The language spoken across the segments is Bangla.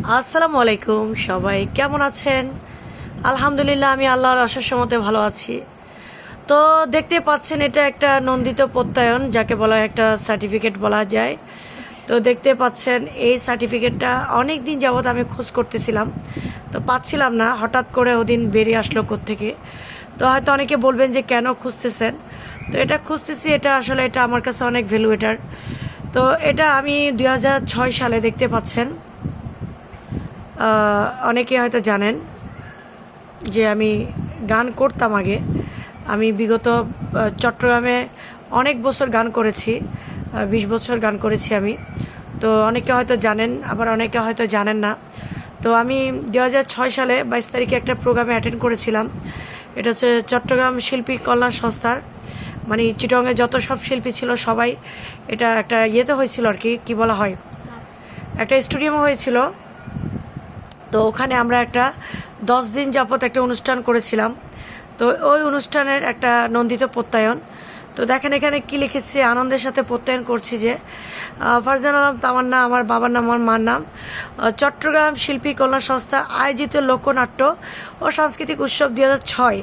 আসসালামু আলাইকুম, সবাই কেমন আছেন? আলহামদুলিল্লাহ, আমি আল্লাহর অশেষ মতে ভালো আছি। তো দেখতে পাচ্ছেন, এটা একটা নন্দিত প্রত্যয়ন, যাকে বলা হয় একটা সার্টিফিকেট বলা যায়। তো দেখতে পাচ্ছেন এই সার্টিফিকেটটা অনেক দিন যাবৎ আমি খোঁজ করতেছিলাম, তো পাচ্ছিলাম না। হঠাৎ করে ওদিন বেরিয়ে আসলো কোত্থেকে। তো হয়তো অনেকে বলবেন যে কেন খুঁজতেছেন। তো এটা খুঁজতেছি, এটা আসলে এটা আমার কাছে অনেক ভ্যালু এটার। তো এটা আমি 2006 সালে, দেখতে পাচ্ছেন, অনেকে হয়তো জানেন যে আমি গান করতাম আগে। আমি বিগত চট্টগ্রামে অনেক বছর গান করেছি, 20 বছর গান করেছি আমি। তো অনেকে হয়তো জানেন, আবার অনেকে হয়তো জানেন না। তো আমি 2006 সালে 22 তারিখে একটা প্রোগ্রামে অ্যাটেন্ড করেছিলাম। এটা হচ্ছে চট্টগ্রাম শিল্পী কল্যাণ সংস্থার, মানে চিটংয়ে যত সব শিল্পী ছিল সবাই, এটা একটা ইয়েতে হয়েছিল আর কি, কী বলা হয়, একটা স্টুডিয়ামে হয়েছিল। তো ওখানে আমরা একটা 10 দিন যাবত একটা অনুষ্ঠান করেছিলাম। তো ওই অনুষ্ঠানের একটা নন্দিত প্রত্যয়ন। তো দেখেন এখানে কি লিখেছি, আনন্দের সাথে প্রত্যয়ন করছি যে ফারজান আলম তামান্না, আমার বাবার নাম, আমার মার নাম, চট্টগ্রাম শিল্পী কল্যাণ সংস্থা আয়োজিত লোকনাট্য ও সাংস্কৃতিক উৎসব 2006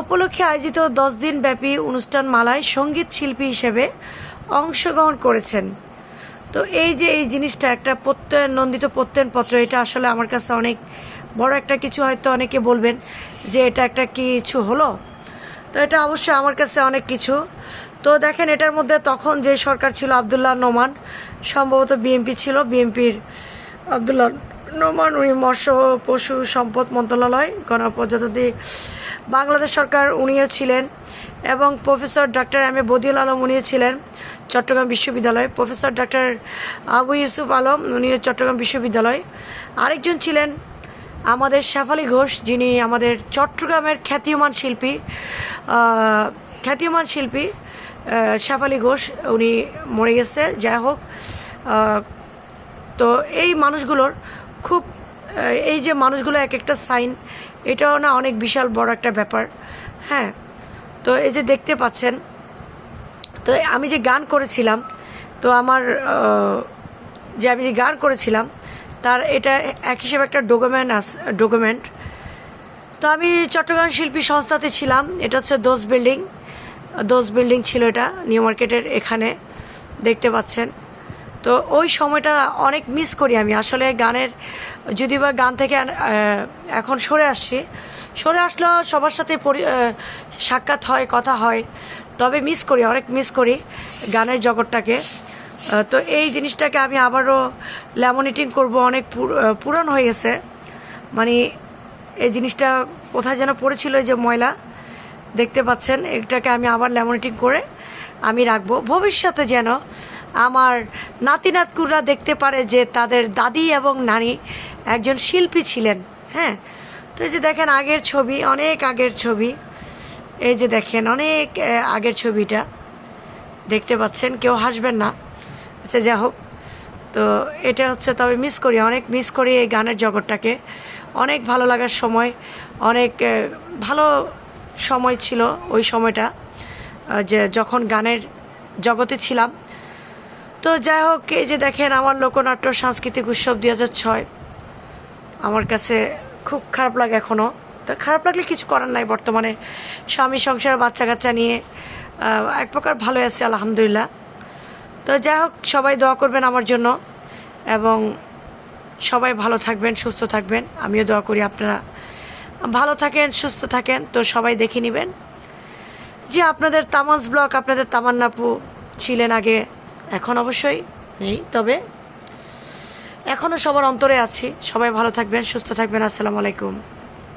উপলক্ষে আয়োজিত 10 দিন ব্যাপী অনুষ্ঠান মালায় সঙ্গীত শিল্পী হিসেবে অংশগ্রহণ করেছেন। তো এই যে এই জিনিসটা একটা প্রত্যয়ন, নন্দিত প্রত্যয়ন পত্র, এটা আসলে আমার কাছে অনেক বড় একটা কিছু। হয়তো অনেকে বলবেন যে এটা একটা কিছু হলো, তো এটা অবশ্যই আমার কাছে অনেক কিছু। তো দেখেন এটার মধ্যে তখন যে সরকার ছিল, আবদুল্লাহ নোমান, সম্ভবত বিএনপি ছিল, বিএনপির আবদুল্লাহ নোমান, উনি মৎস্য পশু সম্পদ মন্ত্রণালয় গণপ্রজাতন্ত্রী বাংলাদেশ সরকার, উনিও ছিলেন। এবং professor doctor M A Badiul Alam, উনিও ছিলেন চট্টগ্রাম বিশ্ববিদ্যালয়। প্রফেসর ডক্টর আবু ইউসুফ আলম, উনিও চট্টগ্রাম বিশ্ববিদ্যালয়। আরেকজন ছিলেন আমাদের শেফালী ঘোষ, যিনি আমাদের চট্টগ্রামের খ্যাতিমান শিল্পী শেফালী ঘোষ, উনি মরে গেছে, যাই হোক। তো এই মানুষগুলোর খুব, এই যে মানুষগুলো এক একটা সাইন, এটাও না অনেক বিশাল বড় একটা ব্যাপার। হ্যাঁ, তো এই যে দেখতে পাচ্ছেন, তো আমি যে গান করেছিলাম, তো আমার যে আমি যে গান করেছিলাম তার এটা এক হিসেবে একটা ডকুমেন্ট। তো আমি চট্টগ্রাম শিল্পী সংস্থাতে ছিলাম, এটা হচ্ছে দোস বিল্ডিং ছিল, এটা নিউ মার্কেটের এখানে, দেখতে পাচ্ছেন। তো ওই সময়টা অনেক মিস করি আমি আসলে গানের, যদি বা গান থেকে এখন সরে আসলেও সবার সাথে সাক্ষাৎ হয়, কথা হয়, তবে অনেক মিস করি গানের জগৎটাকে। তো এই জিনিসটাকে আমি আবারও ল্যামিনেটিং করব, অনেক পুরান হয়ে গেছে। মানে এই জিনিসটা কোথায় যেন পড়েছিল, এই যে ময়লা, দেখতে পাচ্ছেন, এটাকে আমি আবার ল্যামিনেটিং করে আমি রাখবো, ভবিষ্যতে যেন আমার নাতি নাতকুররা দেখতে পারে যে তাদের দাদি এবং নানি একজন শিল্পী ছিলেন। হ্যাঁ, তো এই যে দেখেন আগের ছবি, অনেক আগের ছবি, এই যে দেখেন অনেক আগের ছবিটা দেখতে পাচ্ছেন, কেউ হাসবেন না। আচ্ছা, যাই হোক। তো এটা হচ্ছে, তবে অনেক মিস করি এই গানের জগৎটাকে। অনেক ভালো লাগার সময়, অনেক ভালো সময় ছিল ওই সময়টা, যে যখন গানের জগতে ছিলাম। তো যাই হোক, এই যে দেখেন আমার লোকনাট্য সাংস্কৃতিক উৎসব 2006, আমার কাছে খুব খারাপ লাগে এখনও। তো খারাপ লাগলে কিছু করার নাই, বর্তমানে স্বামী সংসার বাচ্চা কাচ্চা নিয়ে এক প্রকার ভালো আছে আলহামদুলিল্লাহ। তো যাই হোক, সবাই দোয়া করবেন আমার জন্য, এবং সবাই ভালো থাকবেন, সুস্থ থাকবেন। আমিও দোয়া করি আপনারা ভালো থাকেন, সুস্থ থাকেন। তো সবাই দেখে নেবেন যে আপনাদের তামাজ ব্লগ, আপনাদের তামান্নাপু ছিলেন আগে, এখন অবশ্যই নেই, তবে এখনও সবার অন্তরে আছি। সবাই ভালো থাকবেন, সুস্থ থাকবেন। আসসালামু আলাইকুম।